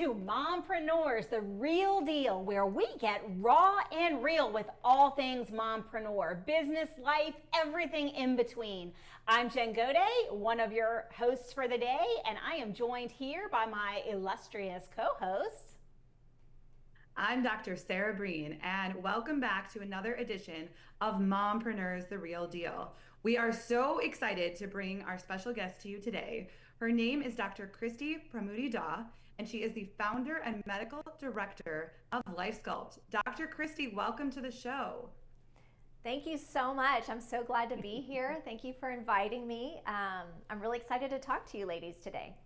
to Mompreneurs, the real deal, where we get raw and real with all things mompreneur, business, life, everything in between. I'm Jen Gaudet, one of your hosts for the day, and I am joined here by my illustrious co-host. I'm Dr. Sarah Breen, and welcome back to another edition of Mompreneurs, the Real Deal. We are so excited to bring our special guest to you today. Her name is Dr. Christi Pramudji Dawe, and she is the founder and medical director of LifeSculpt. Dr. Christi, welcome to the show. Thank you so much. I'm so glad to be here. Thank you for inviting me. I'm really excited to talk to you ladies today.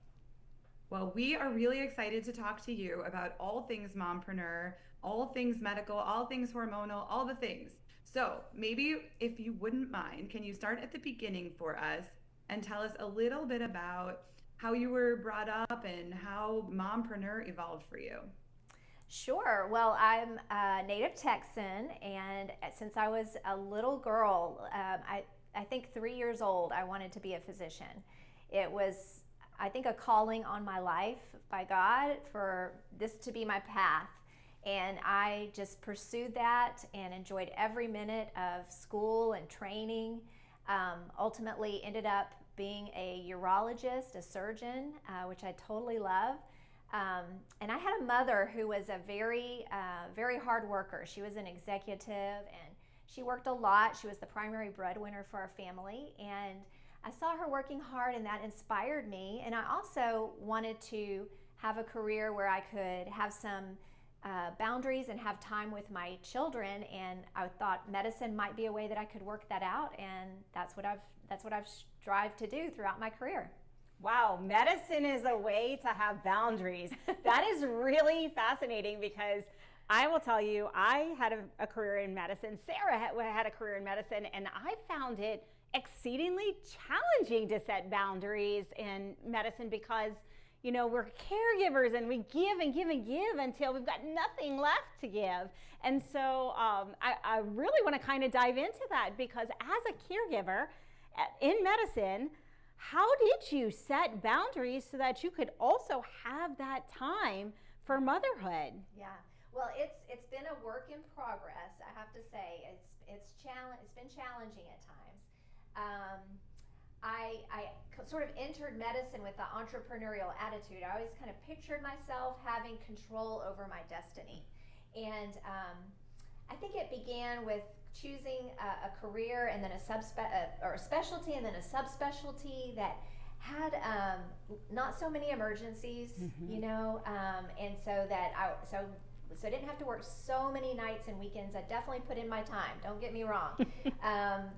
Well, we are really excited to talk to you about all things mompreneur, all things medical, all things hormonal, all the things. So maybe if you wouldn't mind, can you start at the beginning for us and tell us a little bit about how you were brought up and how mompreneur evolved for you? Sure. Well, I'm a native Texan, and since I was a little girl, I think 3 years old, I wanted to be a physician. It was, I think, a calling on my life by God for this to be my path. And I just pursued that and enjoyed every minute of school and training. Ultimately ended up being a urologist, a surgeon, which I totally love. And I had a mother who was a very hard worker. She was an executive and she worked a lot. She was the primary breadwinner for our family. And I saw her working hard, and that inspired me. And I also wanted to have a career where I could have some boundaries and have time with my children. And I thought medicine might be a way that I could work that out. And that's what I've strived to do throughout my career. Wow, medicine is a way to have boundaries. That is really fascinating because I will tell you, I had a career in medicine. Sarah had a career in medicine, and I found it exceedingly challenging to set boundaries in medicine because, you know, we're caregivers and we give and give and give until we've got nothing left to give. And so I really want to kind of dive into that because as a caregiver in medicine, how did you set boundaries so that you could also have that time for motherhood? Yeah. Well, it's been a work in progress, I have to say. It's been challenging at times. I sort of entered medicine with the entrepreneurial attitude. I always kind of pictured myself having control over my destiny. And I think it began with choosing a career and then a specialty and then a subspecialty that had not so many emergencies, you know, and so that I didn't have to work so many nights and weekends. I definitely put in my time, don't get me wrong.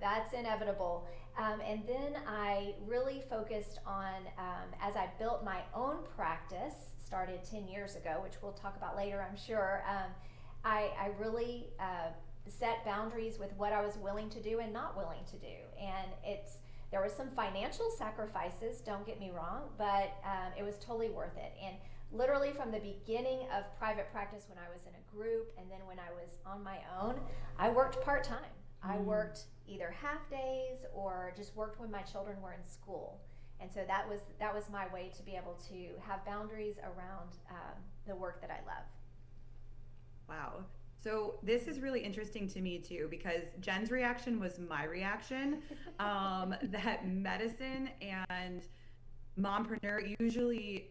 That's inevitable. And then I really focused on, as I built my own practice, started 10 years ago, which we'll talk about later, I'm sure, I really set boundaries with what I was willing to do and not willing to do. And there were some financial sacrifices, don't get me wrong, but it was totally worth it. And literally from the beginning of private practice, when I was in a group and then when I was on my own, I worked part-time. I worked either half days or just worked when my children were in school. And so that was my way to be able to have boundaries around the work that I love. Wow. So this is really interesting to me too, because Jen's reaction was my reaction, that medicine and mompreneur usually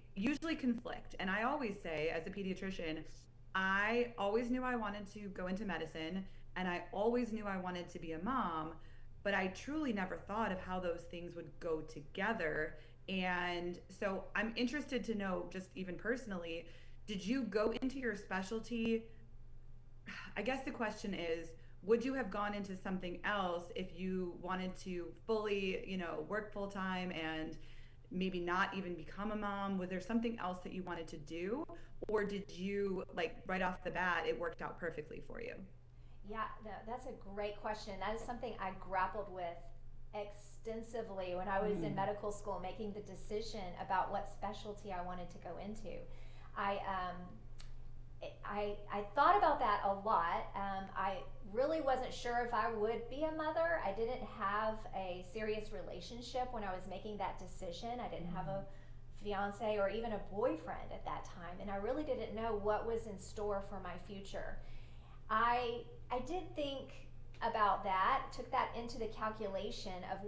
conflict. And I always say, as a pediatrician, I always knew I wanted to go into medicine and I always knew I wanted to be a mom, but I truly never thought of how those things would go together. And so I'm interested to know, just even personally, did you go into your specialty? I guess the question is, would you have gone into something else if you wanted to fully, you know, work full time and maybe not even become a mom? Was there something else that you wanted to do? Or did you, like, right off the bat, it worked out perfectly for you? Yeah, no, that's a great question. That is something I grappled with extensively when I was in medical school, making the decision about what specialty I wanted to go into. I thought about that a lot. I really wasn't sure if I would be a mother. I didn't have a serious relationship when I was making that decision. I didn't have a fiance or even a boyfriend at that time, and I really didn't know what was in store for my future. I did think about that, took that into the calculation of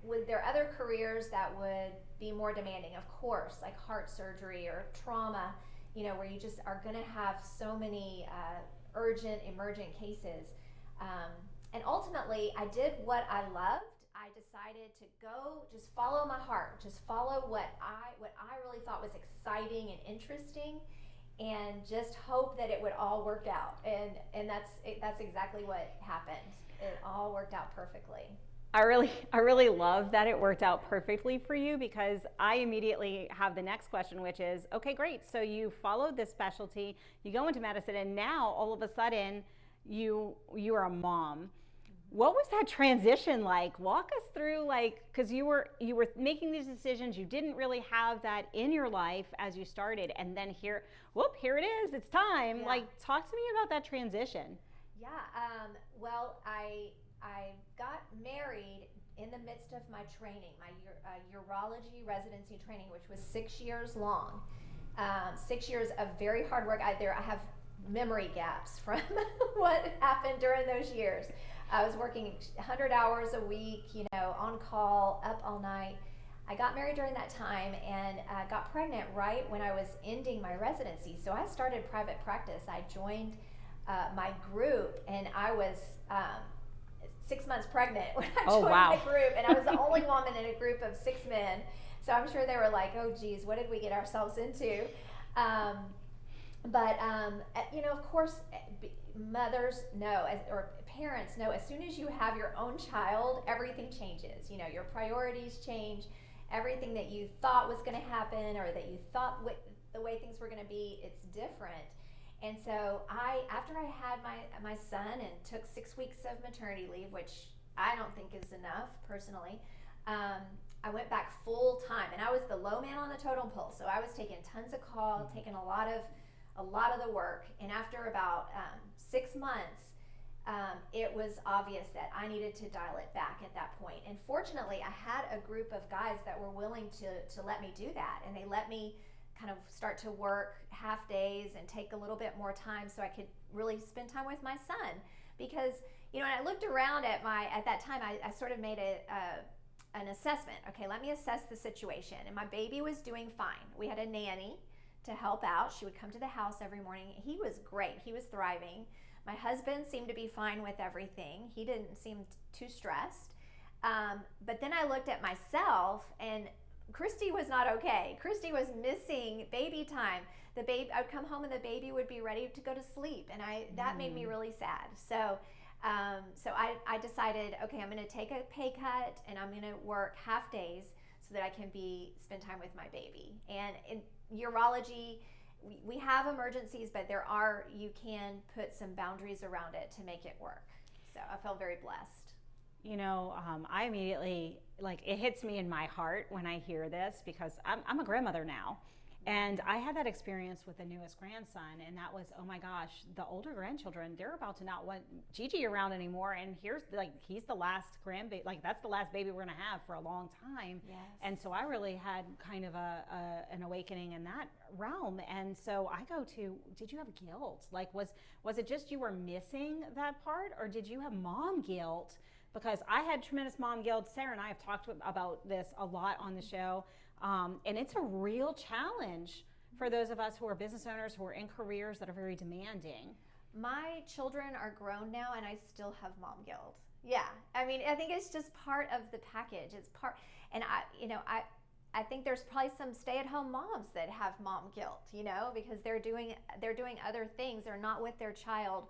would there other careers that would be more demanding, of course, like heart surgery or trauma, where you just are going to have so many urgent, emergent cases. And ultimately, I did what I loved. I decided to go, just follow my heart, just follow what I really thought was exciting and interesting, and just hope that it would all work out. And that's exactly what happened. It all worked out perfectly. I really love that it worked out perfectly for you, because I immediately have the next question, which is, okay, great. So you followed this specialty, you go into medicine, and now all of a sudden you are a mom. What was that transition like? Walk us through, because you were making these decisions, you didn't really have that in your life as you started, and then here it is, it's time. Yeah. Talk to me about that transition. Yeah, well, I got married in the midst of my training, my urology residency training, which was 6 years long. 6 years of very hard work. I have memory gaps from what happened during those years. I was working 100 hours a week, on call, up all night. I got married during that time and got pregnant right when I was ending my residency. So I started private practice. I joined my group, and I was 6 months pregnant when I joined my group, and I was the only woman in a group of 6 men. So I'm sure they were like, oh geez, what did we get ourselves into? But of course, mothers know, or parents know, as soon as you have your own child, everything changes. Your priorities change. Everything that you thought was going to happen, or that you thought the way things were going to be, it's different. And so after I had my son and took 6 weeks of maternity leave, which I don't think is enough personally, I went back full time, and I was the low man on the totem pole. So I was taking tons of calls, taking a lot of the work. And after about 6 months, it was obvious that I needed to dial it back at that point. And fortunately, I had a group of guys that were willing to let me do that, and they let me kind of start to work half days and take a little bit more time so I could really spend time with my son. Because when I looked around at that time, I sort of made an assessment. Okay, let me assess the situation. And my baby was doing fine. We had a nanny to help out. She would come to the house every morning. He was great. He was thriving. My husband seemed to be fine with everything. He didn't seem too stressed. But then I looked at myself, and Christi was not okay. Christi was missing baby time. I would come home and the baby would be ready to go to sleep, and that made me really sad. So I decided, okay, I'm going to take a pay cut, and I'm going to work half days so that I can spend time with my baby. And in urology, we have emergencies, but you can put some boundaries around it to make it work. So I felt very blessed. I immediately, it hits me in my heart when I hear this, because I'm a grandmother now. And I had that experience with the newest grandson, and that was, oh my gosh, the older grandchildren, they're about to not want Gigi around anymore. And he's the last grandbaby, that's the last baby we're gonna have for a long time. Yes. And so I really had kind of an awakening in that realm. And so I go to, did you have guilt? Was it just you were missing that part, or did you have mom guilt? Because I had tremendous mom guilt. Sarah and I have talked about this a lot on the show. And it's a real challenge for those of us who are business owners, who are in careers that are very demanding. My children are grown now, and I still have mom guilt. Yeah, I think it's just part of the package. It's part, and I think there's probably some stay-at-home moms that have mom guilt, because they're doing other things. They're not with their child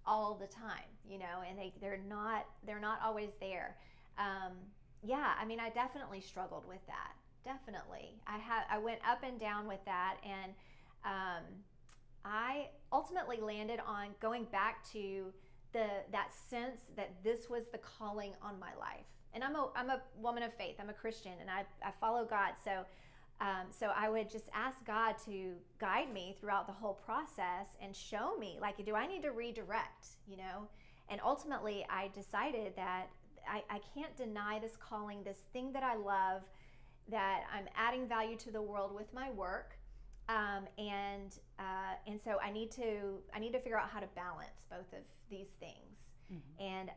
all the time, and they're not always there. I definitely struggled with that. Definitely. I went up and down with that, and I ultimately landed on going back to that sense that this was the calling on my life. And I'm a woman of faith. I'm a Christian, and I follow God. So I would just ask God to guide me throughout the whole process and show me, do I need to redirect, And ultimately, I decided that I can't deny this calling, this thing that I love. that I'm adding value to the world with my work. And so I need to figure out how to balance both of these things. And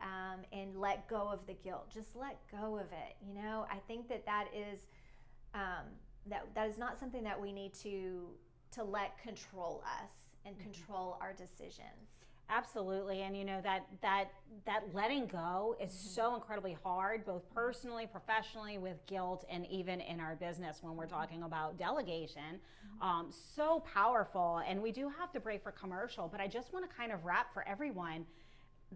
let go of the guilt. Just let go of it. You know, I think that is that is not something that we need to let control us and control our decisions. Absolutely. And you know, that letting go is so incredibly hard, both personally, professionally, with guilt, and even in our business when we're talking about delegation. So powerful. And we do have to break for commercial, but I just want to kind of wrap for everyone.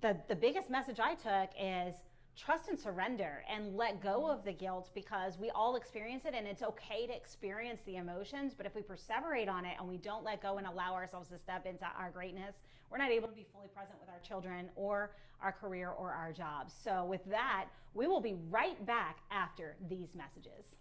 The biggest message I took is trust and surrender and let go of the guilt, because we all experience it, and it's okay to experience the emotions. But if we perseverate on it and we don't let go and allow ourselves to step into our greatness, we're not able to be fully present with our children or our career or our jobs. So with that, we will be right back after these messages.